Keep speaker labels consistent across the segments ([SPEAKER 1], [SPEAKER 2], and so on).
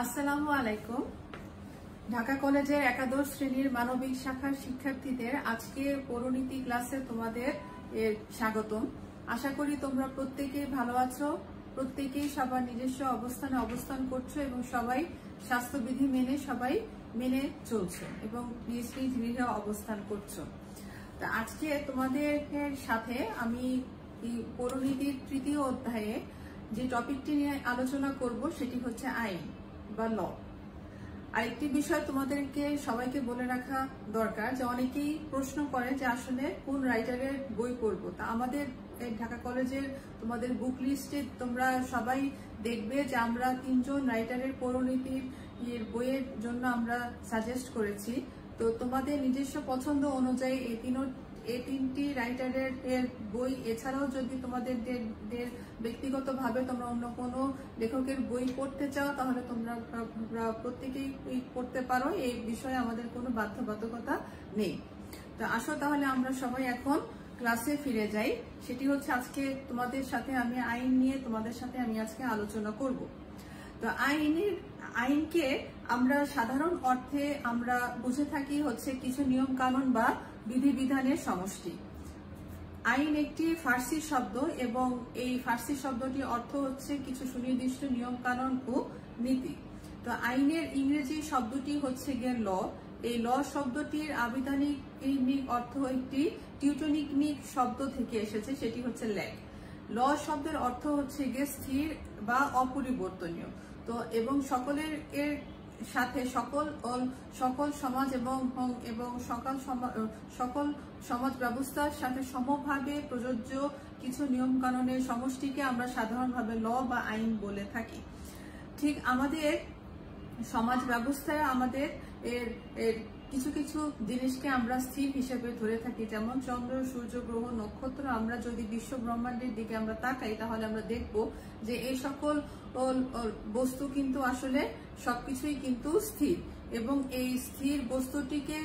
[SPEAKER 1] আসসালামু আলাইকুম। ঢাকা কলেজের একাদশ শ্রেণীর মানবিক শাখার শিক্ষার্থীদের আজকে পৌরনীতি ক্লাসে তোমাদের স্বাগতম। আশা করি তোমরা প্রত্যেকেই ভালো আছো, প্রত্যেকেই সবার নিজস্ব অবস্থানে অবস্থান করছো এবং সবাই স্বাস্থ্যবিধি মেনে চলছো এবং নিজ নিজ গৃহে অবস্থান করছো। তা আজকে তোমাদের সাথে আমি পৌরনীতির তৃতীয় অধ্যায়ে যে টপিকটি নিয়ে আলোচনা করব সেটি হচ্ছে আইন বা ল। আরেকটি বিষয় তোমাদেরকে সবাইকে বলে রাখা দরকার যে অনেকেই প্রশ্ন করে যে আসলে কোন রাইটারের বই পড়বো। তা আমাদের ঢাকা কলেজের তোমাদের বুক লিস্টে তোমরা সবাই দেখবে যে আমরা 3 জন রাইটারের পৌরনীতির বইয়ের জন্য আমরা সাজেস্ট করেছি। তো তোমাদের নিজস্ব পছন্দ অনুযায়ী এই তিনটি রাইটারের বই এছাড়াও যদি তোমাদের ব্যক্তিগতভাবে তোমরা অন্য কোনো লেখকের বই পড়তে চাও তাহলে তোমরা প্রত্যেকেই পড়তে পারো, এই বিষয়ে আমাদের কোনো বাধ্যবাধকতা নেই। তো আসো তাহলে আমরা সবাই এখন ক্লাসে ফিরে যাই। সেটি হচ্ছে আজকে তোমাদের সাথে আমি আইন নিয়ে তোমাদের সাথে আমি আজকে আলোচনা করব। তো আইনকে আমরা সাধারণ অর্থে আমরা বুঝে থাকি হচ্ছে কিছু নিয়ম কানুন বা বিধিবিধানের সমষ্টি। আইন একটি ফার্সি শব্দ এবং এই ফার্সি শব্দটির অর্থ হচ্ছে কিছু সুনির্দিষ্ট নিয়ম কানুন ও নীতি। তো আইনের ইংরেজি শব্দটি হচ্ছে গিয়ে ল। এই ল শব্দটির আবিধানিক অর্থ একটি টিউটনিক শব্দ থেকে এসেছে, সেটি হচ্ছে ল্যাগ। ল শব্দের অর্থ হচ্ছে গিয়ে স্থির বা অপরিবর্তনীয়। তো এবং সকলের এর সাথে সকল সমাজ এবং সকল সমাজ ব্যবস্থার সাথে সমভাবে প্রযোজ্য কিছু নিয়ম কানুনের সমষ্টিকে আমরা সাধারণভাবে ল বা আইন বলে থাকি। ঠিক আমাদের সমাজ ব্যবস্থায় আমাদের এর কিছু কিছু জিনিসকে আমরা স্থির হিসেবে ধরে থাকি, যেমন চন্দ্র, সূর্য, গ্রহ, নক্ষত্র। আমরা যদি বিশ্ব ব্রহ্মাণ্ডের দিকে আমরা তাকাই তাহলে আমরা দেখব যে এই সকল বস্তু কিন্তু আসলে সবকিছুই কিন্তু স্থির এবং এই স্থির বস্তুটিকে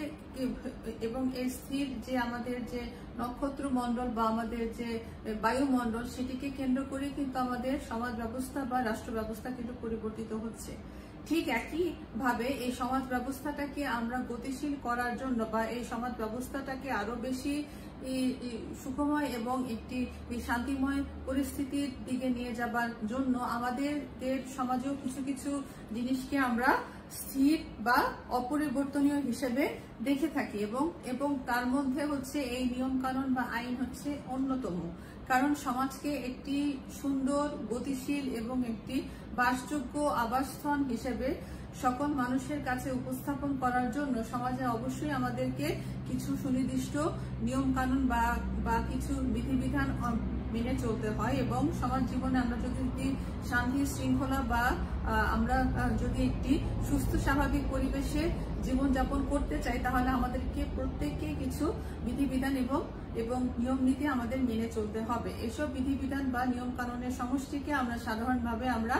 [SPEAKER 1] এবং এই স্থির যে আমাদের যে নক্ষত্র মণ্ডল বা আমাদের যে বায়ুমণ্ডল সেটিকে কেন্দ্র করে কিন্তু আমাদের সমাজ ব্যবস্থা বা রাষ্ট্র ব্যবস্থা কিন্তু পরিবর্তিত হচ্ছে। ঠিক একই ভাবে এই সমাজ ব্যবস্থাটাকে আমরা গতিশীল করার জন্য বা এই সমাজ ব্যবস্থাটাকে আরো বেশি সুখময় এবং একটি শান্তিময় পরিস্থিতির দিকে নিয়ে যাবার জন্য আমাদের সমাজেও কিছু কিছু জিনিসকে আমরা স্থির বা অপরিবর্তনীয় হিসেবে দেখে থাকি এবং তার মধ্যে হচ্ছে এই নিয়ম কানুন বা আইন হচ্ছে অন্যতম। কারণ সমাজকে একটি সুন্দর, গতিশীল এবং একটি বাসযোগ্য আবাসস্থল হিসেবে সকল মানুষের কাছে উপস্থাপন করার জন্য সমাজে অবশ্যই আমাদেরকে কিছু সুনির্দিষ্ট নিয়ম কানুন বা কিছু বিধিবিধান মেনে চলতে হয়। এবং সমাজ জীবনে আমরা যদি শান্তি শৃঙ্খলা বা আমরা যদি একটি সুস্থ স্বাভাবিক পরিবেশে জীবনযাপন করতে চাই তাহলে আমাদেরকে প্রত্যেককে কিছু বিধিবিধান এবং নিয়ম নীতি আমাদের মেনে চলতে হবে। এসব বিধিবিধান বা নিয়ম কানুনের সমষ্টিকে আমরা সাধারণভাবে আমরা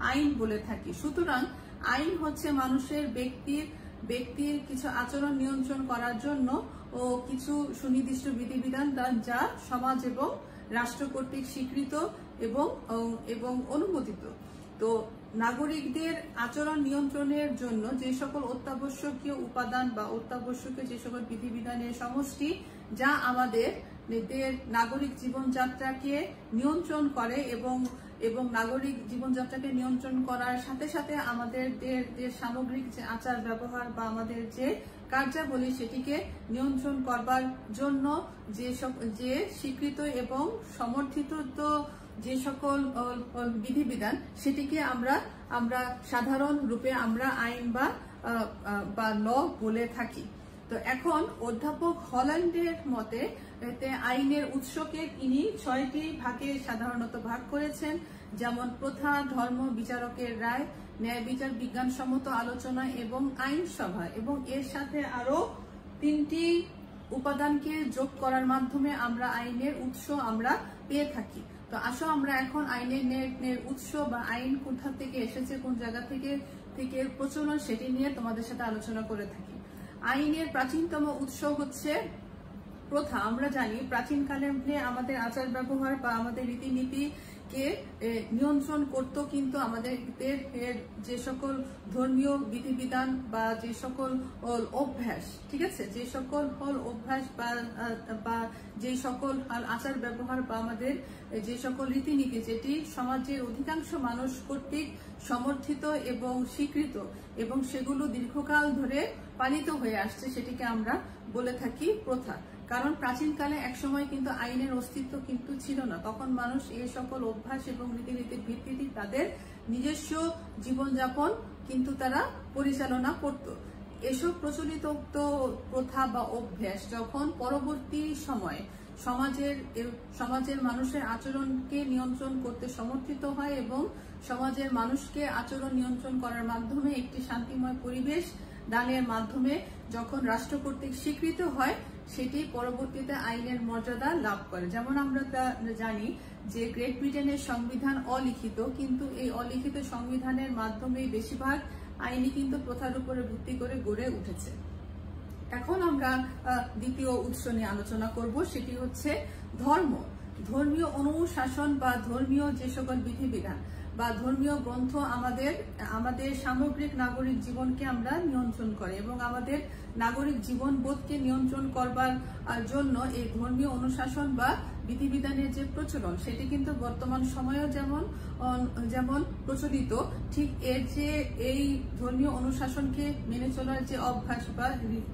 [SPEAKER 1] আইন বলে থাকি। সুতরাং আইন হচ্ছে মানুষের ব্যক্তির কিছু আচরণ নিয়ন্ত্রণ করার জন্য ও কিছু সুনির্দিষ্ট বিধিবিধান যা সমাজ এবং রাষ্ট্র কর্তৃক স্বীকৃত এবং অনুমোদিত। তো নাগরিকদের আচরণ নিয়ন্ত্রণের জন্য যে সকল অত্যাবশ্যকীয় উপাদান বা অত্যাবশ্যকীয় যে সকল বিধিবিধানের সমষ্টি যা আমাদের নাগরিক জীবনযাত্রাকে নিয়ন্ত্রণ করে এবং নাগরিক জীবনযাত্রাকে নিয়ন্ত্রণ করার সাথে সাথে আমাদের সামগ্রিক যে আচার ব্যবহার বা আমাদের যে কার্যাবলী সেটিকে নিয়ন্ত্রণ করবার জন্য যে স্বীকৃত এবং সমর্থিত যে সকল বিধিবিধান সেটিকে আমরা সাধারণ রূপে আমরা আইন বা ল বলে থাকি। তো এখন অধ্যাপক হল্যান্ডের মতে আইনের উৎসকে তিনি 6টি ভাগে সাধারণত ভাগ করেছেন, যেমন প্রথা, ধর্ম, বিচারকের রায়, ন্যায় বিচার, বিজ্ঞানসম্মত আলোচনা এবং আইনসভা। এবং এর সাথে আরো 3টি উপাদানকে যোগ করার মাধ্যমে আমরা আইনের উৎস আমরা পেয়ে থাকি। তো আসো আমরা এখন আইনের উৎস বা আইন কোথা থেকে এসেছে, কোন জায়গা থেকে প্রচলন সেটি নিয়ে তোমাদের সাথে আলোচনা করে থাকি। আইনের প্রাচীনতম উৎস হচ্ছে প্রথা। আমরা জানি প্রাচীনকালে আমাদের আচার ব্যবহার বা আমাদের রীতিনীতি কে নিয়ন্ত্রণ করত কিন্তু আমাদের যে সকল ধর্মীয় বিধিবিধান বা যে সকল অভ্যাস, ঠিক আছে, যে সকল অভ্যাস বা যে সকল আচার ব্যবহার বা আমাদের যে সকল রীতিনীতি যেটি সমাজের অধিকাংশ মানুষ কর্তৃক সমর্থিত এবং স্বীকৃত এবং সেগুলো দীর্ঘকাল ধরে পালিত হয়ে আসছে, সেটিকে আমরা বলে থাকি প্রথা। কারণ প্রাচীনকালে একসময় কিন্তু আইনের অস্তিত্ব কিন্তু ছিল না, তখন মানুষ এই সকল অভ্যাস এবং রীতিনীতির ভিত্তিতে তাদের নিজস্ব জীবনযাপন কিন্তু তারা পরিচালনা করত। এসব প্রচলিত প্রথা বা অভ্যাস যখন পরবর্তী সময়ে সমাজের মানুষের আচরণকে নিয়ন্ত্রণ করতে সমর্থিত হয় এবং সমাজের মানুষকে আচরণ নিয়ন্ত্রণ করার মাধ্যমে একটি শান্তিময় পরিবেশ দানের মাধ্যমে যখন রাষ্ট্র কর্তৃক স্বীকৃত হয়, সেটি পরবর্তীতে আইনের মর্যাদা লাভ করে। যেমন আমরা জানি যে গ্রেট ব্রিটেনের সংবিধান অলিখিত, কিন্তু এই অলিখিত সংবিধানের মাধ্যমে বেশিরভাগ আইনই কিন্তু প্রথার উপরে ভিত্তি করে গড়ে উঠেছে। এখন আমরা দ্বিতীয় উৎস নিয়ে আলোচনা করব, সেটি হচ্ছে ধর্মীয় অনুশাসন বা ধর্মীয় যে সকল বিধিবিধান বা ধর্মীয় গ্রন্থ আমাদের সামগ্রিক নাগরিক জীবনকে আমরা নিয়ন্ত্রণ করে এবং আমাদের নাগরিক জীবনবোধকে নিয়ন্ত্রণ করবার জন্য এই ধর্মীয় অনুশাসন বা বিধিবিধানের যে প্রচলন, সেটি কিন্তু বর্তমান সময়েও যেমন প্রচলিত, ঠিক এই ধর্মীয় অনুশাসনকে মেনে চলার যে অভ্যাস বা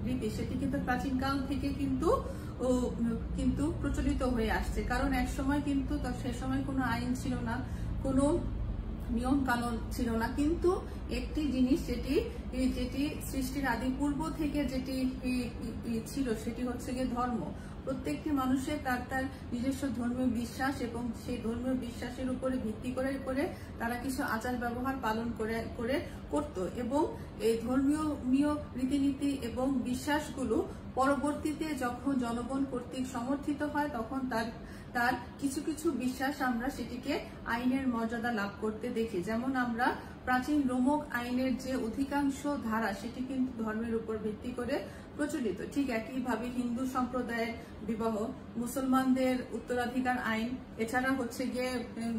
[SPEAKER 1] রীতি, সেটি কিন্তু প্রাচীনকাল থেকে কিন্তু প্রচলিত হয়ে আসছে। কারণ এক সময় কিন্তু সে সময় কোনো আইন ছিল না, কোনো নিয়ম কানুন ছিল না, কিন্তু একটি জিনিস যেটি সৃষ্টির আদি পূর্ব থেকে যেটি ছিল সেটি হচ্ছে গিয়ে ধর্ম। প্রত্যেকটি মানুষের তার নিজস্ব ধর্মীয় বিশ্বাস এবং সেই ধর্মীয় বিশ্বাসের উপরে ভিত্তি করে তারা কিছু আচার ব্যবহার পালন করত এবং এই ধর্মীয় রীতিনীতি এবং বিশ্বাসগুলো পরবর্তীতে যখন জনগণ কর্তৃক সমর্থিত হয়, তখন তার কিছু কিছু বিশ্বাস আমরা সেটিকে আইনের মর্যাদা লাভ করতে দেখি। যেমন আমরা প্রাচীন রোমক আইনের যে অধিকাংশ ধারা, সেটি কিন্তু ধর্মের উপর ভিত্তি করে প্রচলিত। ঠিক একইভাবে হিন্দু সম্প্রদায়ের বিবাহ, মুসলমানদের উত্তরাধিকার আইন, এছাড়া হচ্ছে গিয়ে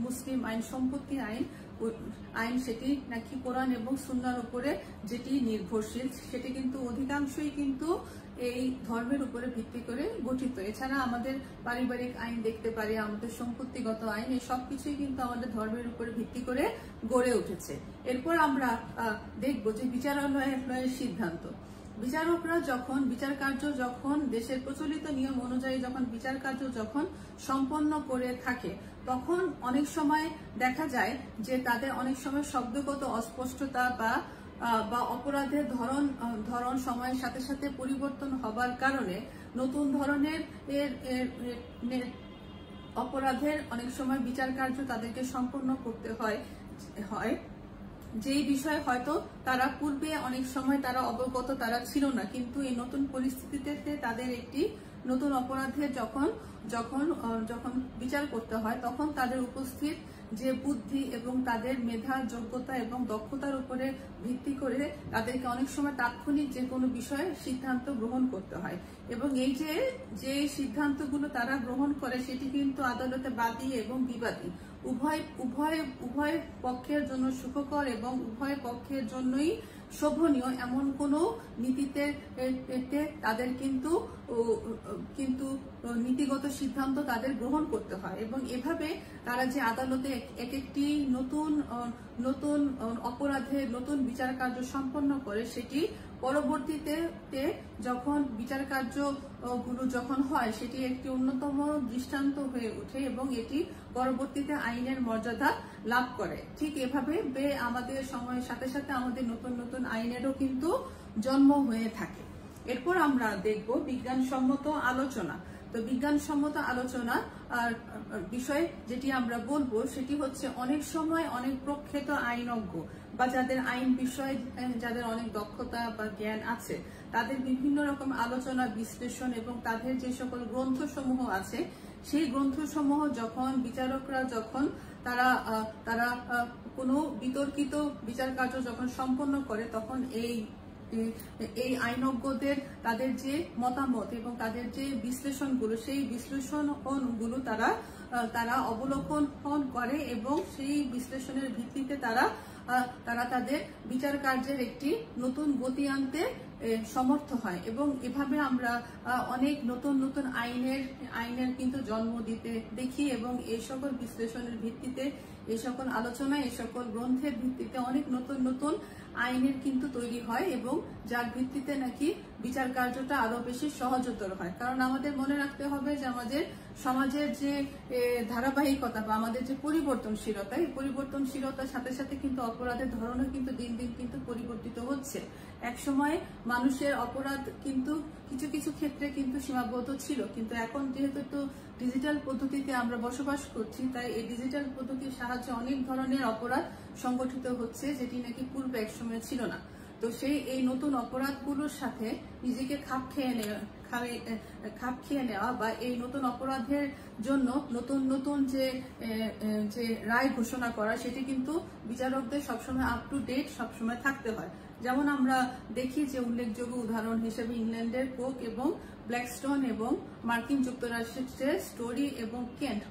[SPEAKER 1] মুসলিম আইন, সম্পত্তি আইন সেটি নাকি কোরআন এবং সুন্নাহর উপরে যেটি নির্ভরশীল, সেটি কিন্তু অধিকাংশই কিন্তু এই ধর্মের উপরে ভিত্তি করে গঠিত। এছাড়া আমাদের পারিবারিক আইন দেখতে পারি, আমাদের সম্পত্তিগত আইন, এই সবকিছুই কিন্তু আমাদের ধর্মের উপরে ভিত্তি করে গড়ে উঠেছে। এরপর আমরা দেখব যে বিচারালয়ের সিদ্ধান্ত। বিচারকরা বিচার কার্য যখন দেশের প্রচলিত নিয়ম অনুযায়ী বিচার কার্য সম্পন্ন করে থাকে, তখন অনেক সময় দেখা যায় যে তাদের অনেক সময় শব্দগত অস্পষ্টতা বা অপরাধের ধরন সময়ের সাথে সাথে পরিবর্তন হবার কারণে নতুন ধরনের অপরাধের অনেক সময় বিচার কার্য তাদেরকে সম্পন্ন করতে হয়, যেই বিষয়ে হয়তো তারা পূর্বে অনেক সময় তারা অবগত তারা ছিল না, কিন্তু এই নতুন পরিস্থিতিতে তাদের একটি নতুন অপরাধের যখন বিচার করতে হয়, তখন তাদের উপস্থিত যে বুদ্ধি এবং তাদের মেধা, যোগ্যতা এবং দক্ষতার উপরে ভিত্তি করে তাদেরকে অনেক সময় তাৎক্ষণিক যে কোনো বিষয়ে সিদ্ধান্ত গ্রহণ করতে হয় এবং এই যে সিদ্ধান্তগুলো তারা গ্রহণ করে, সেটি কিন্তু আদালতে বাদী এবং বিবাদী উভয় পক্ষের জন্য সুখকর এবং উভয় পক্ষের জন্যই শোভনীয় এমন কোনো নীতিতে তাদের কিন্তু নীতিগত সিদ্ধান্ত তাদের গ্রহণ করতে হয় এবং এভাবে তারা যে আদালতে একটি নতুন অপরাধের নতুন বিচার কার্য সম্পন্ন করে, সেটি পরবর্তীতে যখন বিচার কার্যগুলো যখন হয়, সেটি একটি অন্যতম দৃষ্টান্ত হয়ে ওঠে এবং এটি পরবর্তীতে আইনের মর্যাদা লাভ করে। ঠিক এভাবে আমাদের সময়ের সাথে সাথে আমাদের নতুন নতুন আইনেরও কিন্তু জন্ম হয়ে থাকে। এরপর আমরা দেখব বিজ্ঞানসম্মত আলোচনা। তো বিজ্ঞানসম্মত আলোচনা আর বিষয় যেটি আমরা বলবো, সেটি হচ্ছে অনেক সময় অনেক প্রখ্যাত আইনজ্ঞ বা যাদের আইন বিষয়ে যাদের অনেক দক্ষতা বা জ্ঞান আছে, তাদের বিভিন্ন রকম আলোচনা, বিশ্লেষণ এবং তাদের যে সকল গ্রন্থসমূহ আছে, সেই গ্রন্থসমূহ যখন বিচারকরা তারা কোনো বিতর্কিত বিচার কার্য যখন সম্পন্ন করে, তখন এই আইনজ্ঞদের তাদের যে মতামত এবং তাদের যে বিশ্লেষণগুলো, সেই বিশ্লেষণগুলো তারা তারা অবলোকন করে এবং সেই বিশ্লেষণের ভিত্তিতে তারা তাদের বিচার কার্যের একটি নতুন গতি আনতে সমর্থ হয় এবং এভাবে আমরা অনেক নতুন নতুন আইনের কিন্তু জন্ম দিতে দেখি এবং এই সকল বিশ্লেষণের ভিত্তিতে এই সকল আলোচনা এই সকল গ্রন্থের ভিত্তিতে অনেক নতুন নতুন আইনের কিন্তু তৈরি হয় এবং যার ভিত্তিতে নাকি বিচার কার্যটা আরো বেশি সহজতর হয়। কারণ আমাদের মনে রাখতে হবে যে আমাদের সমাজের যে ধারাবাহিকতা বা আমাদের যে পরিবর্তনশীলতা, এই পরিবর্তনশীলতার সাথে সাথে কিন্তু অপরাধের ধরনও কিন্তু দিন দিন কিন্তু পরিবর্তিত হচ্ছে। এক সময় মানুষের অপরাধ কিন্তু কিছু কিছু ক্ষেত্রে কিন্তু সীমাবদ্ধ ছিল, কিন্তু এখন যেহেতু একটু ডিজিটাল পদ্ধতিতে আমরা বসবাস করছি, তাই এই ডিজিটাল পদ্ধতির সাহায্যে অনেক ধরনের অপরাধ সংগঠিত হচ্ছে, যেটি নাকি পূর্বে এক সময় ছিল না। তো এই নতুন অপরাধগুলোর সাথে নিজেকে খাপ খেয়ে নেওয়া বা এই নতুন অপরাধের জন্য নতুন নতুন যে রায় ঘোষণা করা, সেটি কিন্তু বিচারকদের সবসময় আপ টু ডেট সবসময় থাকতে হয়। যেমন আমরা দেখি যে উল্লেখযোগ্য উদাহরণ হিসেবে ইংল্যান্ডের কোক এবং ব্ল্যাকস্টোন এবং মার্কিন যুক্তরাষ্ট্রের স্টোরি এবং কেন্ট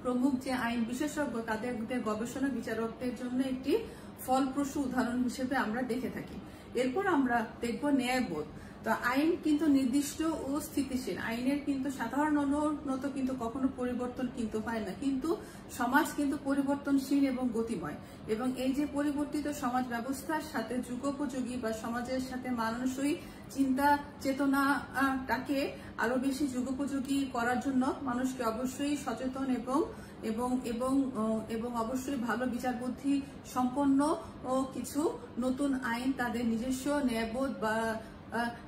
[SPEAKER 1] প্রমুখ যে আইন বিশেষজ্ঞ, তাদের গবেষণা বিচারকদের জন্য একটি ফলপ্রসূ উদাহরণ হিসেবে আমরা দেখে থাকি। এরপর আমরা দেখব ন্যায়বোধ। তো আইন কিন্তু নির্দিষ্ট ও স্থিতিশীল, আইনের কিন্তু সাধারণত কিন্তু কখনো পরিবর্তন কিন্তু হয় না, কিন্তু সমাজ কিন্তু পরিবর্তনশীল এবং গতিময় এবং এই যে পরিবর্তিত সমাজ ব্যবস্থার সাথে যুগোপযোগী বা সমাজের সাথে মানানসই চিন্তা চেতনাটাকে আরো বেশি যুগোপযোগী করার জন্য মানুষকে অবশ্যই সচেতন এবং অবশ্যই ভালো বিচার বুদ্ধি সম্পন্ন ও কিছু নতুন আইন তাদের নিজস্ব ন্যায়বোধ বা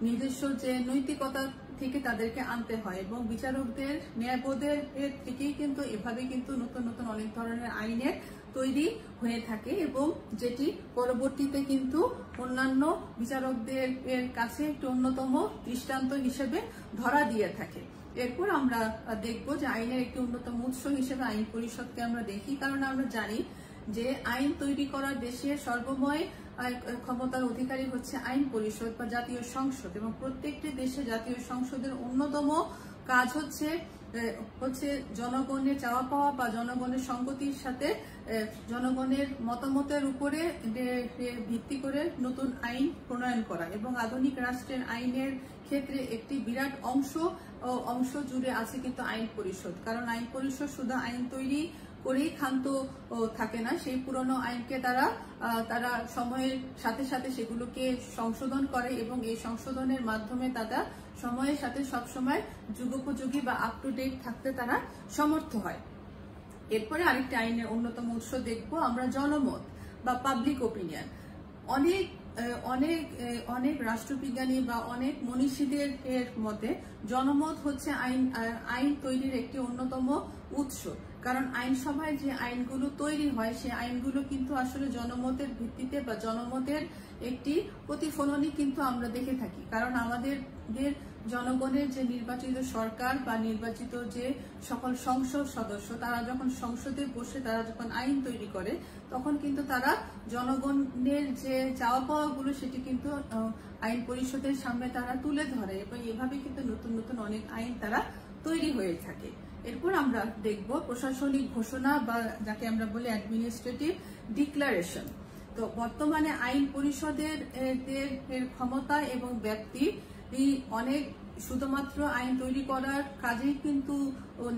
[SPEAKER 1] নিজস্ব যে নৈতিকতা থেকে তাদেরকে আনতে হয় এবং বিচারকদের ন্যায়বোধের থেকেই কিন্তু এভাবে কিন্তু নতুন নতুন অনেক ধরনের আইনের তৈরি হয়ে থাকে এবং যেটি পরবর্তীতে কিন্তু অন্যান্য বিচারকদের কাছে একটি অন্যতম দৃষ্টান্ত হিসেবে ধরা দিয়ে থাকে। এরপর আমরা দেখব যে আইনের একটি অন্যতম উৎস হিসেবে আইন পরিষদকে আমরা দেখি, কারণ আমরা জানি যে আইন তৈরি করার দেশের সর্বময় ক্ষমতার অধিকারী হচ্ছে আইন পরিষদ বা জাতীয় সংসদ এবং প্রত্যেকটি দেশে জাতীয় সংসদের অন্যতম কাজ হচ্ছে জনগণের চাওয়া পাওয়া বা জনগণের সংগতির সাথে জনগণের মতামতের উপরে ভিত্তি করে নতুন আইন প্রণয়ন করা এবং আধুনিক রাষ্ট্রের আইনের ক্ষেত্রে একটি বিরাট অংশ জুড়ে আছে কিন্তু আইন পরিষদ। কারণ আইন পরিষদ শুধু আইন তৈরি করেই ক্ষান্ত থাকে না, সেই পুরনো আইনকে তারা সময়ের সাথে সাথে সেগুলোকে সংশোধন করে এবং এই সংশোধনের মাধ্যমে তারা সময়ের সাথে সবসময় যুগোপযোগী বা আপ টু ডেট থাকতে তারা সমর্থ হয়। এরপরে আরেকটি আইনের অন্যতম উৎস দেখব আমরা জনমত বা পাবলিক ওপিনিয়ন। অনেক রাষ্ট্রবিজ্ঞানী বা অনেক মনীষীদের মতে জনমত হচ্ছে আইন তৈরির একটি অন্যতম উৎস। কারণ আইনসভায় যে আইনগুলো তৈরি হয় সেই আইনগুলো কিন্তু আসলে জনমতের ভিত্তিতে বা জনমতের একটি প্রতিফলনই কিন্তু আমরা দেখে থাকি। কারণ আমাদের জনগণের যে নির্বাচিত সরকার বা নির্বাচিত যে সকল সংসদ সদস্য, তারা যখন সংসদে বসে তারা যখন আইন তৈরি করে, তখন কিন্তু তারা জনগণের যে চাওয়া পাওয়াগুলো সেটি কিন্তু আইন পরিষদের সামনে তারা তুলে ধরে এবং এভাবে কিন্তু নতুন নতুন অনেক আইন তারা তৈরি হয়ে থাকে। এরপর আমরা দেখব প্রশাসনিক ঘোষণা বা যাকে আমরা বলি অ্যাডমিনিস্ট্রেটিভ ডিক্লারেশন। তো বর্তমানে আইন পরিষদের ক্ষমতা এবং ব্যাপ্তি অনেক শুধুমাত্র আইন তৈরি করার কাজেই কিন্তু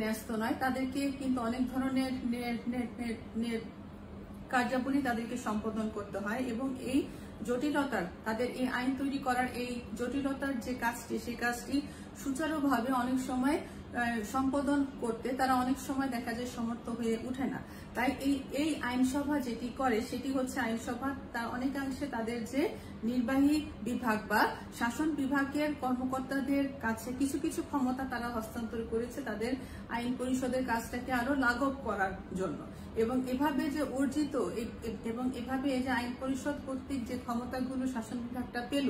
[SPEAKER 1] ন্যস্ত নয়, তাদেরকে কিন্তু অনেক ধরনের কার্যাবলী তাদেরকে সম্পাদন করতে হয় এবং এই জটিলতার তাদের এই আইন তৈরি করার এই জটিলতার যে কাজটি, সেই কাজটি সুচারুভাবে অনেক সময় সম্পাদন করতে তারা অনেক সময় দেখা যায় সমর্থ হয়ে ওঠে না। তাই এই আইনসভা যেটি করে সেটি হচ্ছে আইনসভা তার অনেকাংশে তাদের যে নির্বাহী বিভাগ বা শাসন বিভাগের কর্মকর্তাদের কাছে কিছু কিছু ক্ষমতা তারা হস্তান্তর করেছে তাদের আইন পরিষদের কাজটাকে আরো লাঘব করার জন্য এবং এভাবে এই যে আইন পরিষদ কর্তৃক যে ক্ষমতাগুলো শাসন বিভাগটা পেল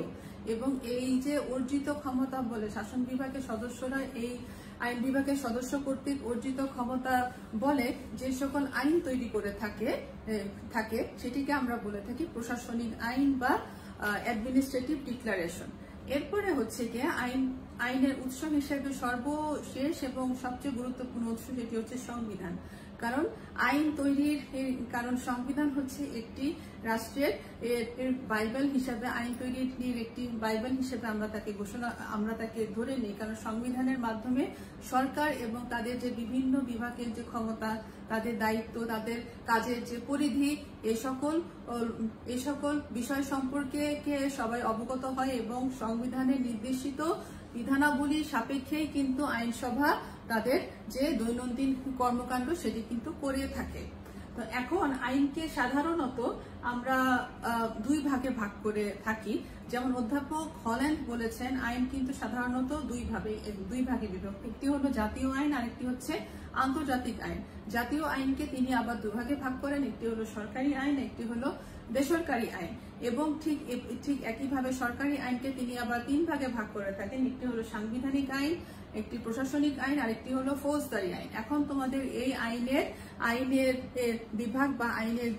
[SPEAKER 1] এবং এই যে অর্জিত ক্ষমতা বলে শাসন বিভাগের সদস্যরা এই আইন বিভাগের সদস্য কর্তৃক অর্জিত ক্ষমতা বলে যে সকল আইন তৈরি করে থাকে সেটিকে আমরা বলে থাকি প্রশাসনিক আইন বা অ্যাডমিনিস্ট্রেটিভ ডিক্লারেশন। এরপরে হচ্ছে গিয়ে আইনের উৎস হিসেবে সর্বশেষ এবং সবচেয়ে গুরুত্বপূর্ণ উৎস সেটি হচ্ছে সংবিধান। কারণ আইন তৈরির কারণ সংবিধান হচ্ছে একটি রাষ্ট্রের বাইবেল হিসাবে, আইন তৈরির একটি বাইবেল হিসেবে আমরা তাকে ধরে নিই। কারণ সংবিধানের মাধ্যমে সরকার এবং তাদের যে বিভিন্ন বিভাগের যে ক্ষমতা, তাদের দায়িত্ব, তাদের কাজের যে পরিধি, এই সকল বিষয় সম্পর্কে সবাই অবগত হয় এবং সংবিধানের নির্দেশিত বিধানাবলী সাপেক্ষেই কিন্তু আইনসভা তাদের যে দৈনন্দিন কর্মকাণ্ড সেটি কিন্তু করে থাকে। তো এখন আইনকে সাধারণত আমরা দুই ভাগে ভাগ করে থাকি। যেমন অধ্যাপক হল্যান্ড বলেছেন, আইন কিন্তু সাধারণত দুই ভাগে বিভক্ত। একটি হলো জাতীয় আইন, আরেকটি হচ্ছে আন্তর্জাতিক আইন। জাতীয় আইনকে তিনি আবার দুভাগে ভাগ করেন, একটি হলো সরকারি আইন, একটি হলো বেসরকারি আইন। এবং ঠিক একইভাবে সরকারি আইনকে তিনি আবার তিন ভাগে ভাগ করে থাকেন, একটি হলো সাংবিধানিক আইন, একটি প্রশাসনিক আইন, আরেকটি হলো ফৌজদারি আইন। এখন তোমাদের এই আইনের বিভাগ বা আইনের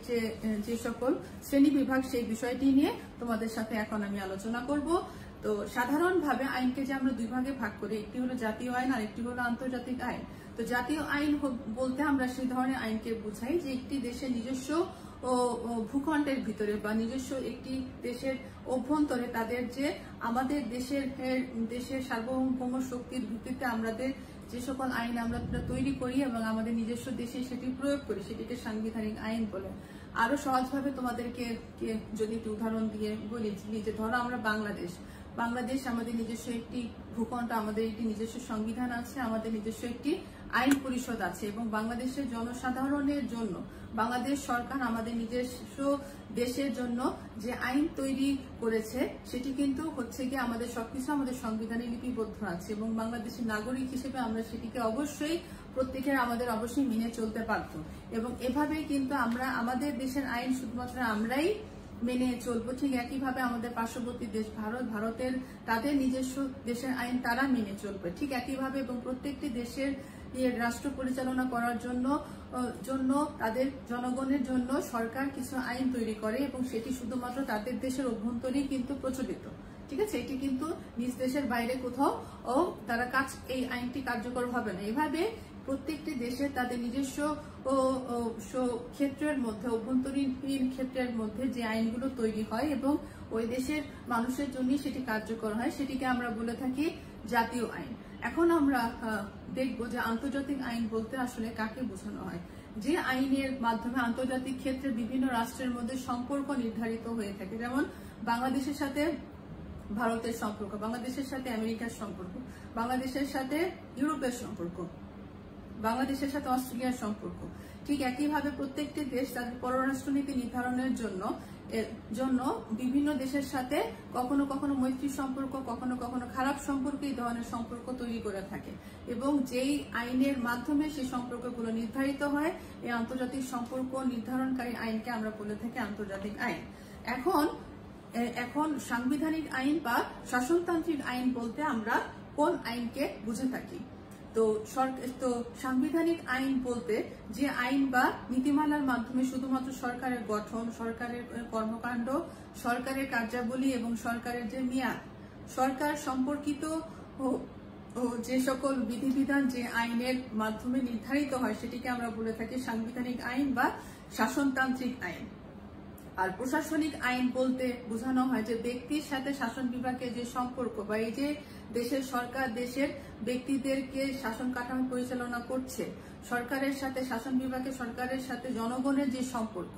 [SPEAKER 1] যে সকল শ্রেণী বিভাগ, সেই বিষয়টি নিয়ে তোমাদের সাথে এখন আমি আলোচনা করব। তো সাধারণভাবে আইনকে যে আমরা দুই ভাগে ভাগ করি, একটি হলো জাতীয় আইন আর একটি হলো আন্তর্জাতিক আইন। তো জাতীয় আইন বলতে আমরা সেই ধরনের আইনকে বুঝাই যে একটি দেশের নিজস্ব ভূখণ্ডের ভিতরে বা নিজস্ব একটি দেশের অভ্যন্তরে তাদের যে আমাদের দেশের সার্বভৌম শক্তির ভিত্তিতে আমাদের যে সকল আইন আমরা তৈরি করি এবং আমাদের নিজস্ব দেশে সেটি প্রয়োগ করি, সেটিকে সাংবিধানিক আইন বলে। আরো সহজভাবে তোমাদেরকে যদি একটি উদাহরণ দিয়ে বলি, যে ধরো আমরা বাংলাদেশ আমাদের নিজস্ব একটি ভূখণ্ড, আমাদের একটি নিজস্ব সংবিধান আছে, আমাদের নিজস্ব একটি আইন পরিষদ আছে এবং বাংলাদেশের জনসাধারণের জন্য বাংলাদেশ সরকার আমাদের নিজস্ব দেশের জন্য যে আইন তৈরি করেছে সেটি কিন্তু হচ্ছে গিয়ে আমাদের সবকিছু আমাদের সংবিধানে লিপিবদ্ধ আছে এবং বাংলাদেশের নাগরিক হিসেবে আমরা সেটিকে প্রত্যেকের অবশ্যই মেনে চলতে পারত। এবং এভাবেই কিন্তু আমরা আমাদের দেশের আইন শুধুমাত্র আমরাই মেনে চলবো। ঠিক একইভাবে আমাদের পার্শ্ববর্তী দেশ ভারতের তাদের নিজস্ব দেশের আইন তারা মেনে চলবে ঠিক একইভাবে। এবং প্রত্যেকটি দেশের রাষ্ট্র পরিচালনা করার জন্য তাদের জনগণের জন্য সরকার কিছু আইন তৈরি করে এবং সেটি শুধুমাত্র তাদের দেশের অভ্যন্তরেই কিন্তু প্রচলিত। ঠিক আছে, এটি কিন্তু নিজ দেশের বাইরে কোথাও তারা এই আইনটি কার্যকর হবে না। এভাবে প্রত্যেকটি দেশে তাদের নিজস্ব ক্ষেত্রের মধ্যে, অভ্যন্তরীণ ক্ষেত্রের মধ্যে যে আইনগুলো তৈরি হয় এবং ওই দেশের মানুষের জন্য সেটি কার্যকর হয়, সেটিকে আমরা বলে থাকি জাতীয় আইন। এখন আমরা দেখব যে আন্তর্জাতিক আইন বলতে আসলে কাকে বোঝানো হয়। যে আইনের মাধ্যমে আন্তর্জাতিক ক্ষেত্রে বিভিন্ন রাষ্ট্রের মধ্যে সম্পর্ক নির্ধারিত হয়ে থাকে, যেমন বাংলাদেশের সাথে ভারতের সম্পর্ক, বাংলাদেশের সাথে আমেরিকার সম্পর্ক, বাংলাদেশের সাথে ইউরোপের সম্পর্ক, বাংলাদেশের সাথে অস্ট্রেলিয়ার সম্পর্ক। ঠিক একইভাবে প্রত্যেকটি দেশ তাদের পররাষ্ট্রনীতি নির্ধারণের জন্য বিভিন্ন দেশের সাথে কখনো কখনো মৈত্রী সম্পর্ক, কখনো কখনো খারাপ সম্পর্ক, এই ধরনের সম্পর্ক তৈরি করে থাকে এবং যেই আইনের মাধ্যমে সেই সম্পর্কগুলো নির্ধারিত হয়, এই আন্তর্জাতিক সম্পর্ক নির্ধারণকারী আইনকে আমরা বলে থাকি আন্তর্জাতিক আইন। এখন সাংবিধানিক আইন বা শাসনতান্ত্রিক আইন বলতে আমরা কোন আইনকে বুঝে থাকি? তো সাংবিধানিক আইন বলতে যে আইন বা নীতিমালার মাধ্যমে শুধুমাত্র সরকারের গঠন, সরকারের কর্মকাণ্ড, সরকারের কার্যাবলী এবং সরকারের যে মেয়াদ, সরকার সম্পর্কিত যে সকল বিধিবিধান যে আইনের মাধ্যমে নির্ধারিত হয়, সেটিকে আমরা বলে থাকি সাংবিধানিক আইন বা শাসনতান্ত্রিক আইন। আর প্রশাসনিক আইন বলতে বোঝানো হয় যে ব্যক্তির সাথে শাসন বিভাগের যে সম্পর্ক বা এই যে দেশের সরকার দেশের ব্যক্তিদেরকে শাসন কাঠামো পরিচালনা করছে, সরকারের সাথে শাসন বিভাগের সরকারের সাথে জনগণের যে সম্পর্ক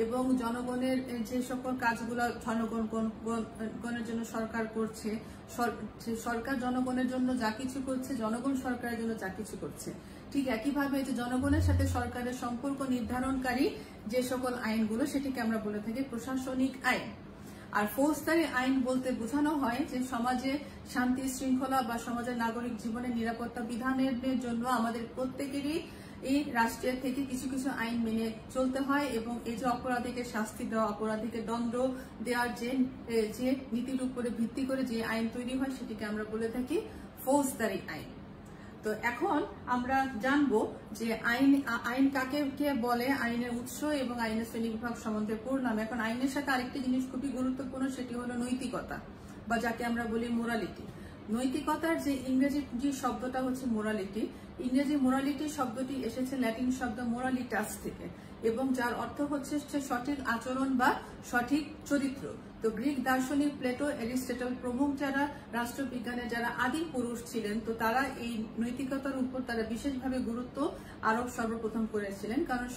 [SPEAKER 1] এবং জনগণের যে সকল কাজগুলো জনগণের জন্য সরকার করছে, সরকার জনগণের জন্য যা কিছু করছে, জনগণ সরকারের জন্য যা কিছু করছে, ঠিক একইভাবে যে জনগণের সাথে সরকারের সম্পর্ক নির্ধারণকারী যে সকল আইনগুলো, সেটিকে আমরা বলে থাকি প্রশাসনিক আইন। আর ফৌজদারি আইন বলতে বোঝানো হয় যে সমাজে শান্তি শৃঙ্খলা বা সমাজের নাগরিক জীবনের নিরাপত্তা বিধানের জন্য আমাদের প্রত্যেকেরই এই রাষ্ট্রের থেকে কিছু কিছু আইন মেনে চলতে হয় এবং এই যে অপরাধীকে শাস্তি দেওয়া, অপরাধীকে দণ্ড দেওয়ার যে নীতির উপরে ভিত্তি করে যে আইন তৈরি হয়, সেটিকে আমরা বলে থাকি ফৌজদারি আইন। তো এখন আমরা জানবো যে আইন কাকে বলে, আইনের উৎস এবং আইনের শ্রেণীবিভাগ সম্বন্ধে পড়লাম। এখন আইনের সাথে আরেকটি জিনিস খুবই গুরুত্বপূর্ণ, সেটি হলো নৈতিকতা। বা যাকে আমরা বলি মোরালিটি। নৈতিকতার যে ইংরেজি যে শব্দটা হচ্ছে মোরালিটি, ইংরেজি মোরালিটি শব্দটি এসেছে ল্যাটিন শব্দ মোরালিটাস থেকে, এবং যার অর্থ হচ্ছে সঠিক আচরণ বা সঠিক চরিত্র। তো গ্রিক দার্শনিক প্লেটো, অ্যারিস্টটল প্রমুখ যারা রাষ্ট্রবিজ্ঞানের যারা আদি পুরুষ ছিলেন, তো তারা এই নৈতিকতার উপর তারা বিশেষভাবে গুরুত্ব আরোপ সর্বপ্রথম করেছিলেন। কারণ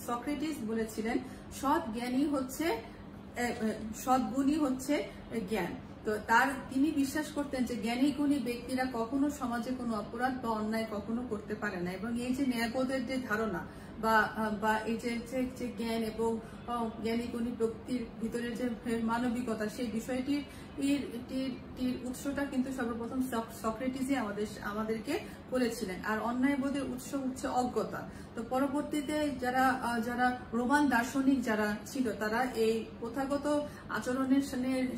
[SPEAKER 1] সক্রেটিস বলেছিলেন সৎ জ্ঞানী হচ্ছে সদ্গুণী হচ্ছে জ্ঞান। তো তিনি বিশ্বাস করতেন যে জ্ঞানী গুণী ব্যক্তিরা কখনো সমাজে কোনো অপরাধ বা অন্যায় কখনো করতে পারে না, এবং এই যে ন্যায়বোধের যে ধারণা বা এই যে জ্ঞান এবং জ্ঞানী গুণী ব্যক্তির ভিতরে যে মানবিকতা, সেই বিষয়টির উৎসটা কিন্তু সর্বপ্রথম সক্রেটিসই আমাদেরকে বলেছিলেন। আর অন্যায়বোধের উৎস হচ্ছে অজ্ঞতা। তো পরবর্তীতে যারা রোমান দার্শনিক যারা ছিল, তারা এই প্রথাগত আচরণের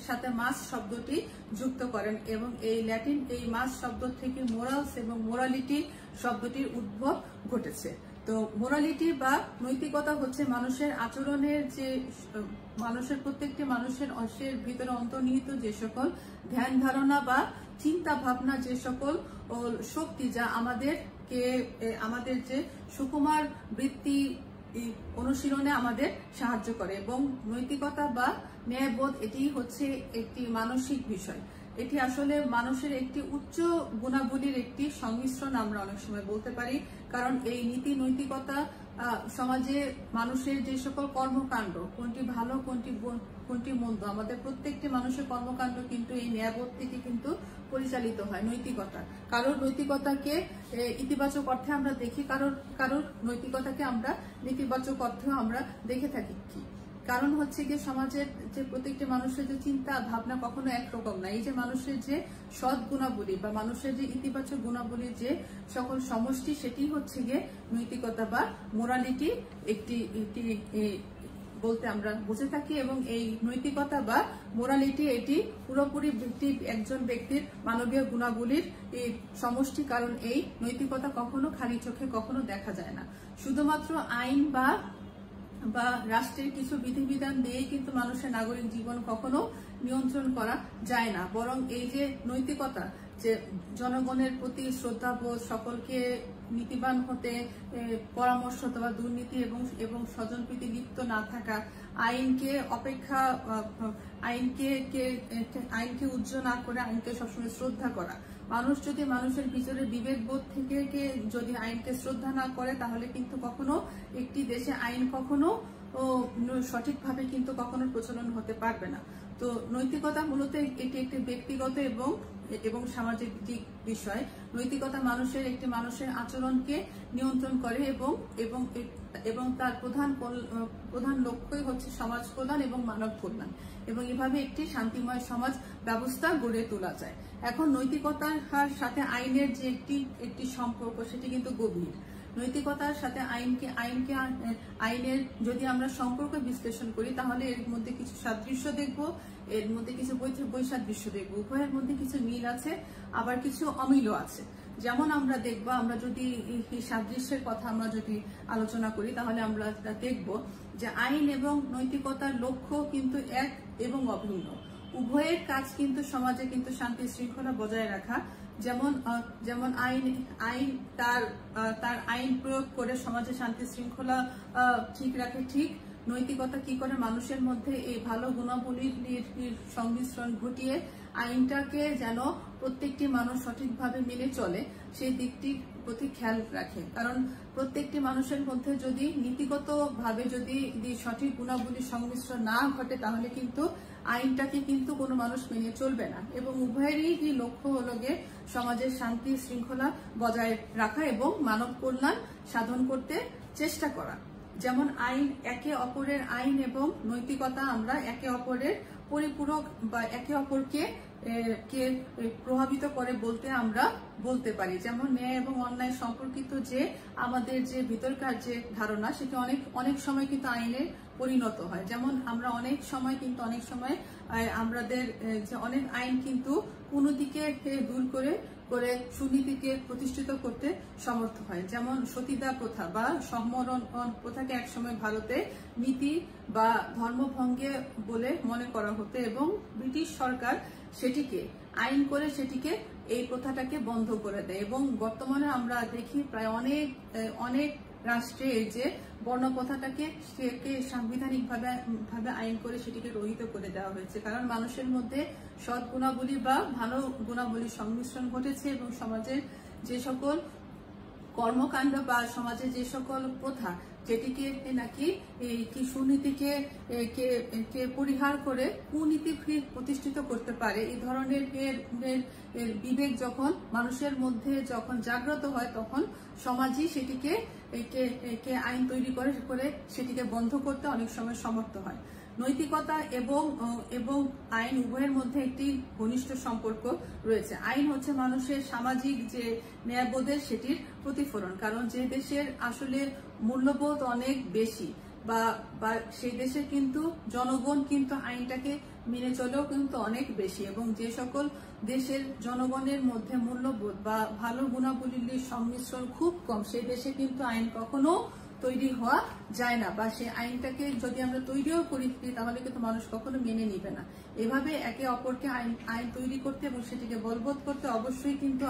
[SPEAKER 1] সাথে মাস শব্দটি যুক্ত করেন, এবং এই ল্যাটিন এই মাস শব্দ থেকে মোরালস এবং মোরালিটি শব্দটির উদ্ভব ঘটেছে। তো মোরালিটি বা নৈতিকতা হচ্ছে মানুষের আচরণের যে প্রত্যেকটি মানুষের ভিতরে অন্তর্নিহিত যে সকল ধ্যান ধারণা বা চিন্তা ভাবনা, যে সকল শক্তি যা আমাদের যে সুকুমার বৃত্তি অনুশীলনে আমাদের সাহায্য করে। এবং নৈতিকতা বা ন্যায়বোধ এটি হচ্ছে একটি মানসিক বিষয়। এটি আসলে মানুষের একটি উচ্চ গুণাবলীর একটি সংমিশ্রণ আমরা অনেক সময় বলতে পারি। কারণ এই নীতি নৈতিকতা সমাজে মানুষের যে সকল কর্মকাণ্ড, কোনটি ভালো কোনটি মন্দ, আমাদের প্রত্যেকটি মানুষের কর্মকাণ্ড কিন্তু এই ন্যায়বোধ থেকে কিন্তু পরিচালিত হয়। নৈতিকতা কারোর নৈতিকতাকে ইতিবাচক অর্থে আমরা দেখি, কারোর নৈতিকতাকে আমরা নেতিবাচক অর্থেও আমরা দেখে থাকি। কি কারণ হচ্ছে গিয়ে সমাজের যে প্রত্যেকটি মানুষের যে চিন্তা ভাবনা কখনো একরকম না। এই যে মানুষের যে সৎ গুণাবলী বা মানুষের যে ইতিবাচক গুণাবলীর যে সকল সমষ্টি, সেটি হচ্ছে গিয়ে নৈতিকতা বা মোরালিটি একটি বলতে আমরা বুঝে থাকি। এবং এই নৈতিকতা বা মোরালিটি এটি পুরোপুরি একজন ব্যক্তির মানবীয় গুণাবলীর সমষ্টি। কারণ এই নৈতিকতা কখনো খালি চোখে কখনো দেখা যায় না। শুধুমাত্র আইন বা রাষ্ট্রের কিছু বিধিবিধান দিয়েই কিন্তু মানুষের নাগরিক জীবন কখনো নিয়ন্ত্রণ করা যায় না। বরং এই যে নৈতিকতা, যে জনগণের প্রতি শ্রদ্ধাবোধ, সকলকে নীতিবান হতে পরামর্শ দেওয়া, দুর্নীতি এবং স্বজনপ্রীতি লিপ্ত না থাকা, আইনকে উজ্জ্ব না করে আইনকে সবসময় শ্রদ্ধা করা। মানুষ যদি মানুষের ভিতরে বিবেকবোধ থেকে যদি আইনকে শ্রদ্ধা না করে, তাহলে কিন্তু কখনো একটি দেশে আইন কখনো সঠিকভাবে কিন্তু কখনো প্রচলন হতে পারবে না। তো নৈতিকতা মূলত এটি একটি ব্যক্তিগত এবং সামাজিক বিষয়। নৈতিকতা মানুষের আচরণকে নিয়ন্ত্রণ করে এবং তার প্রধান লক্ষ্যই হচ্ছে সমাজ কল্যাণ এবং মানব কল্যাণ, এবং এভাবে একটি শান্তিময় সমাজ ব্যবস্থা গড়ে তোলা যায়। এখন নৈতিকতার সাথে আইনের যে একটি সম্পর্ক, সেটি কিন্তু গভীর। নৈতিকতার সাথে আইনের যদি আমরা সম্পর্ক বিশ্লেষণ করি, তাহলে এর মধ্যে কিছু সাদৃশ্য দেখব, এর মধ্যে কিছু বৈসাদৃশ্য দেখব। উভয়ের মধ্যে কিছু মিল আছে, আবার কিছু অমিলও আছে। যেমন আমরা দেখব, আমরা যদি এই সাদৃশ্যের কথা আমরা যদি আলোচনা করি, তাহলে আমরা দেখব যে আইন এবং নৈতিকতার লক্ষ্য কিন্তু এক এবং অভিন্ন। উভয়ের কাজ কিন্তু সমাজে কিন্তু শান্তি শৃঙ্খলা বজায় রাখা। যেমন আইন তার আইন প্রয়োগ করে সমাজে শান্তি শৃঙ্খলা ঠিক রাখে, ঠিক নৈতিকতা কি করে মানুষের মধ্যে এই ভালো গুণাবলীর সংমিশ্রণ ঘটিয়ে আইনটাকে যেন প্রত্যেকটি মানুষ সঠিকভাবে মেনে চলে, সেই দিকটির প্রতি খেয়াল রাখে। কারণ প্রত্যেকটি মানুষের মধ্যে যদি নীতিগতভাবে যদি সঠিক গুণাবলীর সংমিশ্রণ না ঘটে, তাহলে কিন্তু আইনটাকে কিন্তু কোনো মানুষ মেনে চলবে না। এবং উভয়েরই লক্ষ্য হলো গিয়ে সমাজের শান্তি শৃঙ্খলা বজায় রাখা এবং মানব কল্যাণ সাধন করতে চেষ্টা করা। যেমন একে অপরের আইন এবং নৈতিকতা আমরা একে অপরের পরিপূরক বা একে অপরকে প্রভাবিত করে আমরা বলতে পারি। যেমন ন্যায় এবং অন্যায় সম্পর্কিত যে আমাদের যে ভিতরকার যে ধারণা, সেটি অনেক সময় কিন্তু আইনে পরিণত হয়। যেমন আমরা অনেক সময় আমাদের যে অনেক আইন কিন্তু কোনো দিকে দূর করে সুনীতিকে প্রতিষ্ঠিত করতে সমর্থ হয়। যেমন সতীদাহ প্রথা বা সম্মরণ প্রথাকে একসময় ভারতে নীতি বা ধর্মভঙ্গে বলে মনে করা হতো, এবং ব্রিটিশ সরকার সেটিকে আইন করে সেটিকে এই প্রথাটাকে বন্ধ করে দেয়। এবং বর্তমানে আমরা দেখি প্রায় অনেক রাষ্ট্রে এই যে বর্ণ প্রথাটাকে সাংবিধানিক ভাবে আইন করে সেটিকে রহিত করে দেওয়া হয়েছে, কারণ মানুষের মধ্যে সৎ গুণাবলী বা ভালো গুণাবলীর সংমিশ্রণ ঘটেছে এবং সমাজের যে সকল কর্মকাণ্ড বা সমাজে যে সকল প্রথা যেটিকে নাকি কি সুনীতিকে পরিহার করে কুনীতি প্রতিষ্ঠিত করতে পারে, এই ধরনের বিবেক যখন মানুষের মধ্যে যখন জাগ্রত হয় তখন সমাজই সেটিকে আইন তৈরি করে সেটিকে বন্ধ করতে অনেক সময় সমর্থ হয়। নৈতিকতা এবং আইন উভয়ের মধ্যে একটি ঘনিষ্ঠ সম্পর্ক রয়েছে। আইন হচ্ছে মানুষের সামাজিক যে ন্যায়বোধের সেটির প্রতিফলন, কারণ যে দেশের আসলে মূল্যবোধ অনেক বেশি বা সেই দেশে কিন্তু জনগণ কিন্তু আইনটাকে মেনে চলেও কিন্তু অনেক বেশি, এবং যে সকল দেশের জনগণের মধ্যে মূল্যবোধ বা ভালো গুণাবলীর সংমিশ্রণ খুব কম, সেই দেশে কিন্তু আইন কখনো তৈরি হওয়া যায় না, বা সেই আইনটাকে যদি আমরা তৈরিও করি তাহলে কিন্তু মানুষ কখনো মেনে নিবে না। এভাবে একে অপরকে আইন তৈরি করতে এবং সেটিকে বলবৎ করতে অবশ্যই কিন্তু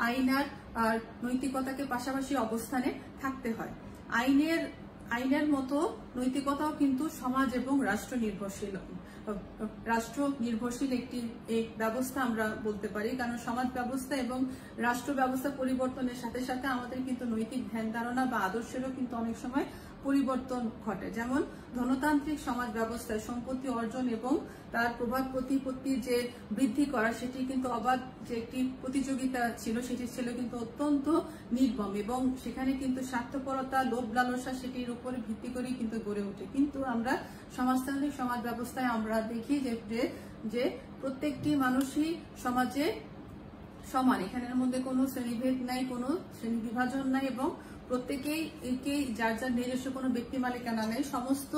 [SPEAKER 1] আইনার আর নৈতিকতাকে পাশাপাশি অবস্থানে থাকতে হয়। আইনের মতো নৈতিকতাও কিন্তু সমাজ এবং রাষ্ট্র নির্ভরশীল একটি ব্যবস্থা আমরা বলতে পারি, কারণ সমাজ ব্যবস্থা এবং রাষ্ট্র ব্যবস্থা পরিবর্তনের সাথে সাথে আমাদের কিন্তু নৈতিক ধ্যান ধারণা বা আদর্শেরও কিন্তু অনেক সময় পরিবর্তন ঘটে। যেমন ধনতান্ত্রিক সমাজ ব্যবস্থায় সম্পত্তি অর্জন এবং তার প্রভাব প্রতিপত্তি যে বৃদ্ধি করা সেটি কিন্তু অবাধ যে একটি প্রতিযোগিতা ছিল, সেটি ছিল কিন্তু অত্যন্ত নির্মম, এবং সেখানে কিন্তু স্বার্থপরতা, লোভ লালসা সেটির উপরে ভিত্তি করে কিন্তু গড়ে ওঠে। কিন্তু আমরা সমাজতান্ত্রিক সমাজ ব্যবস্থায় আমরা দেখি যে প্রত্যেকটি মানুষই সমাজে সমান, এখানের মধ্যে কোনো শ্রেণীভেদ নাই, কোনো শ্রেণী বিভাজন নাই, এবং প্রত্যেকেই যার যার নিজস্ব কোনো ব্যক্তি মালিকানা নেই। সমস্ত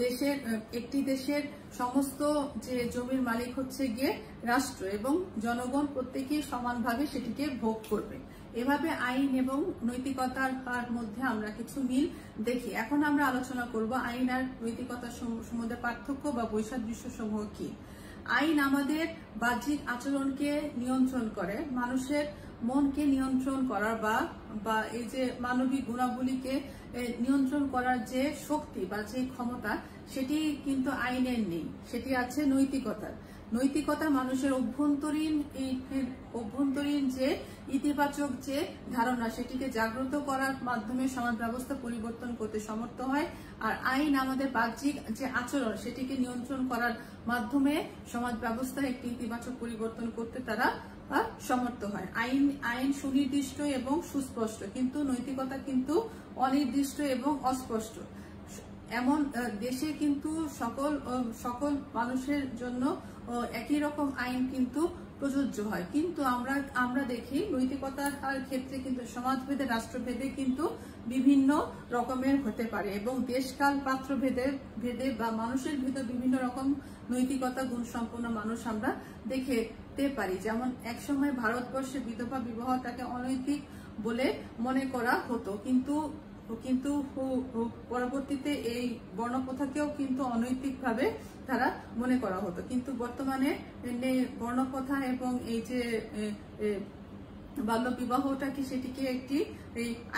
[SPEAKER 1] দেশের একটি দেশের সমস্ত যে জমির মালিক হচ্ছে গিয়ে রাষ্ট্র, এবং জনগণ প্রত্যেকেই সমানভাবে সেটিকে ভোগ করবে। এভাবে আইন এবং নৈতিকতার মধ্যে আমরা কিছু মিল দেখি। এখন আমরা আলোচনা করব আইন আর নৈতিকতার মধ্যে পার্থক্য বা বৈসাদৃশ্য সমূহ কি। আইন আমাদের বাহ্যিক আচরণকে নিয়ন্ত্রণ করে, মানুষের মনকে নিয়ন্ত্রণ করার বা এই যে মানবিক গুণাবলীকে নিয়ন্ত্রণ করার যে শক্তি বা যে ক্ষমতা সেটি কিন্তু আইনের নেই, সেটি আছে নৈতিকতার। নৈতিকতা মানুষের অভ্যন্তরীণ যে ইতিবাচক যে ধারণা সেটিকে জাগ্রত করার মাধ্যমে সমাজ ব্যবস্থা পরিবর্তন করতে সমর্থ হয়, আর আইন আমাদের বাহ্যিক যে আচরণ সেটিকে নিয়ন্ত্রণ করার মাধ্যমে সমাজ ব্যবস্থা একটি ইতিবাচক পরিবর্তন করতে তারা সমর্থ হয়। আইন সুনির্দিষ্ট এবং সুস্পষ্ট, কিন্তু নৈতিকতা কিন্তু অনির্দিষ্ট এবং অস্পষ্ট। এমন দেশে কিন্তু সকল মানুষের জন্য একই রকম আইন কিন্তু প্রযোজ্য হয়, কিন্তু আমরা দেখি নৈতিকতার ক্ষেত্রে কিন্তু সমাজভেদে, রাষ্ট্রভেদে কিন্তু বিভিন্ন রকমের হতে পারে, এবং দেশকাল পাত্র ভেদে বা মানুষের ভিতর বিভিন্ন রকম নৈতিকতা গুণ সম্পন্ন মানুষ আমরা দেখতে পারি। যেমন একসময় ভারতবর্ষে বিধবা বিবাহটাকে অনৈতিক বলে মনে করা হতো, কিন্তু পরবর্তীতে এই বর্ণপ্রথাকেও কিন্তু অনৈতিকভাবে তারা মনে করা হতো, কিন্তু বর্তমানে বর্ণপ্রথা এবং এই যে বাল্য বিবাহটাকে সেটিকে একটি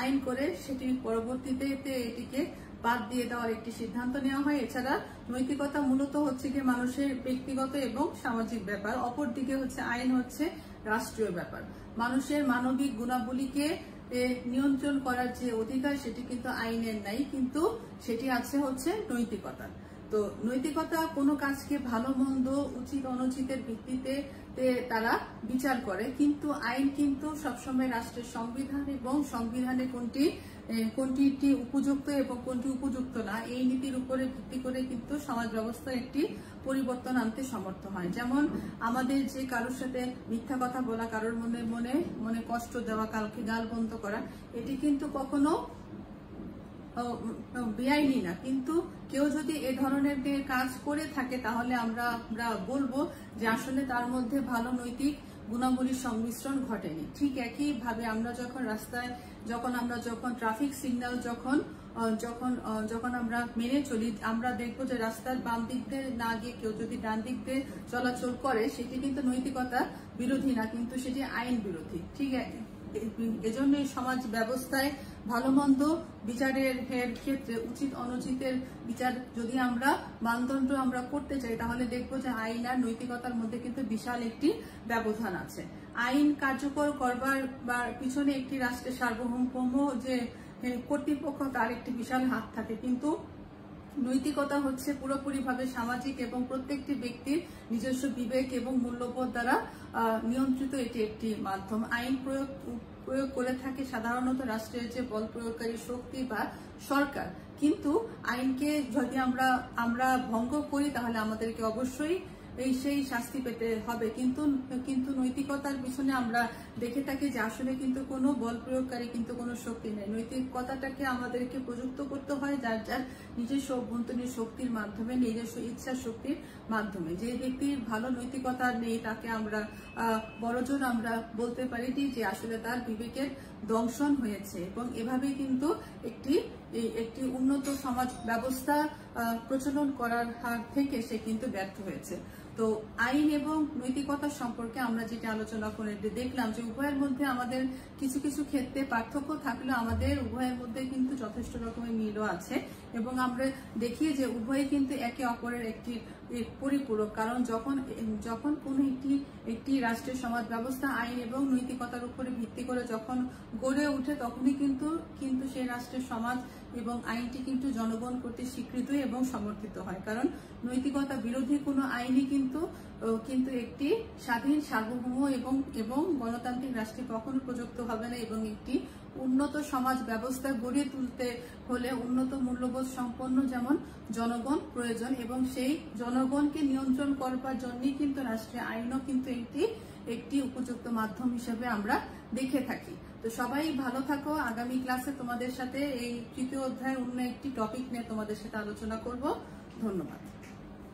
[SPEAKER 1] আইন করে সেটি পরবর্তীতে এটিকে বাদ দিয়ে দেওয়ার একটি সিদ্ধান্ত নেওয়া হয়। এছাড়া নৈতিকতা মূলত হচ্ছে গিয়ে মানুষের ব্যক্তিগত এবং সামাজিক ব্যাপার, অপরদিকে হচ্ছে আইন হচ্ছে রাষ্ট্রীয় ব্যাপার। মানুষের মানবিক গুণাবলীকে নিয়ন্ত্রণ করার যে অধিকার সেটি কিন্তু আইনের নাই, কিন্তু সেটি আছে হচ্ছে নৈতিকতা। তো নৈতিকতা কোনো কাজকে ভালো মন্দ, উচিত অনুচিতের ভিত্তিতে তারা বিচার করে, কিন্তু আইন কিন্তু সবসময় রাষ্ট্রের সংবিধান এবং সংবিধানে কোনটি উপযুক্ত এবং কোনটি উপযুক্ত না এই নীতির উপরে ভিত্তি করে কিন্তু সমাজ ব্যবস্থা একটি পরিবর্তন আনতে সমর্থ হয়। যেমন আমাদের যে কারোর সাথে মিথ্যা কথা বলা, কারোর মনে কষ্ট দেওয়া, কাউকে গালবন্ধ করা, এটি কিন্তু কখনো বেআইনি না, কিন্তু কেউ যদি এ ধরনের কাজ করে থাকে তাহলে আমরা বলবো যে আসলে তার মধ্যে ভালো নৈতিক গুণাবলীর সংমিশ্রণ ঘটেনি। ঠিক একই ভাবে আমরা যখন রাস্তায় যখন ট্রাফিক সিগন্যাল যখন যখন আমরা মেনে চলি, আমরা দেখবো যে রাস্তার বাম দিক দিয়ে না গিয়ে কেউ যদি ডান দিক দিয়ে চলাচল করে, সেটি কিন্তু নৈতিকতা বিরোধী না, কিন্তু সেটি আইন বিরোধী। ঠিক আছে, এজন্য সমাজ ব্যবস্থায় ভালো মন্দ বিচারের ক্ষেত্রে উচিত অনুচিতের বিচার যদি আমরা মানদণ্ড আমরা করতে চাই, তাহলে দেখবো যে আইন আর নৈতিকতার মধ্যে কিন্তু বিশাল একটি ব্যবধান আছে। আইন কার্যকর করবার বা পিছনে একটি রাষ্ট্রের সার্বভৌম যে কর্তৃপক্ষ, তার একটি বিশাল হাত থাকে, কিন্তু নৈতিকতা হচ্ছে পুরোপুরিভাবে সামাজিক এবং প্রত্যেকটি ব্যক্তির নিজস্ব বিবেক এবং মূল্যবোধ দ্বারা নিয়ন্ত্রিত এটি একটি মাধ্যম। আইন প্রয়োগ করে থাকে সাধারণত রাষ্ট্রের যে বল প্রয়োগকারী শক্তি বা সরকার, কিন্তু আইনকে যদি আমরা ভঙ্গ করি তাহলে আমাদেরকে অবশ্যই সেই শাস্তি পেতে হবে। কিন্তু নৈতিকতার পিছনে আমরা দেখে থাকি যে আসলে কিন্তু কোনো বল প্রয়োগকারী কিন্তু কোনো শক্তি নেই। নৈতিকতাটাকে আমাদেরকে প্রযুক্ত করতে হয় যার যার নিজস্ব অভ্যন্তরীণ শক্তির মাধ্যমে, নিজস্ব ইচ্ছা শক্তির মাধ্যমে। যে ব্যক্তির ভালো নৈতিকতা নেই তাকে আমরা বড়জোর আমরা বলতে পারি যে আসলে তার বিবেকের দংশন হয়েছে, এবং এভাবেই কিন্তু একটি উন্নত সমাজ ব্যবস্থা প্রচলন করার হার থেকে সে কিন্তু ব্যর্থ হয়েছে। তো আইন এবং নৈতিকতা সম্পর্কে আমরা যেটা আলোচনা করে দেখলাম যে উভয়ের মধ্যে আমাদের কিছু কিছু ক্ষেত্রে পার্থক্য থাকলেও আমাদের উভয়ের মধ্যে কিন্তু যথেষ্ট রকমের মিলও আছে, এবং আমরা দেখি যে উভয় কিন্তু একে অপরের একটি পরিপূরক। কারণ যখন কোন একটি রাষ্ট্রের সমাজ ব্যবস্থা আইন এবং নৈতিকতার উপরে ভিত্তি করে যখন গড়ে ওঠে, তখনই কিন্তু সেই রাষ্ট্রের সমাজ এবং আইনটি কিন্তু জনগণ কর্তৃক স্বীকৃত এবং সমর্থিত হয়। কারণ নৈতিকতা বিরোধী কোনো আইনই কিন্তু একটি স্বাধীন, সার্বভৌম এবং গণতান্ত্রিক রাষ্ট্রে কখনো প্রযুক্ত হবে না, এবং একটি উন্নত সমাজ ব্যবস্থা গড়ে তুলতে হলে উন্নত মূল্যবোধ সম্পন্ন যেমন জনগণ প্রয়োজন, এবং সেই জনগণকে নিয়ন্ত্রণ করবার জন্যই কিন্তু রাষ্ট্রীয় আইনও কিন্তু একটি উপযুক্ত মাধ্যম হিসেবে আমরা দেখে থাকি। তো সবাই ভালো থাকো। আগামী ক্লাসে তোমাদের সাথে এই তৃতীয় অধ্যায়ের অন্য একটি টপিক নিয়ে তোমাদের সাথে আলোচনা করব। ধন্যবাদ।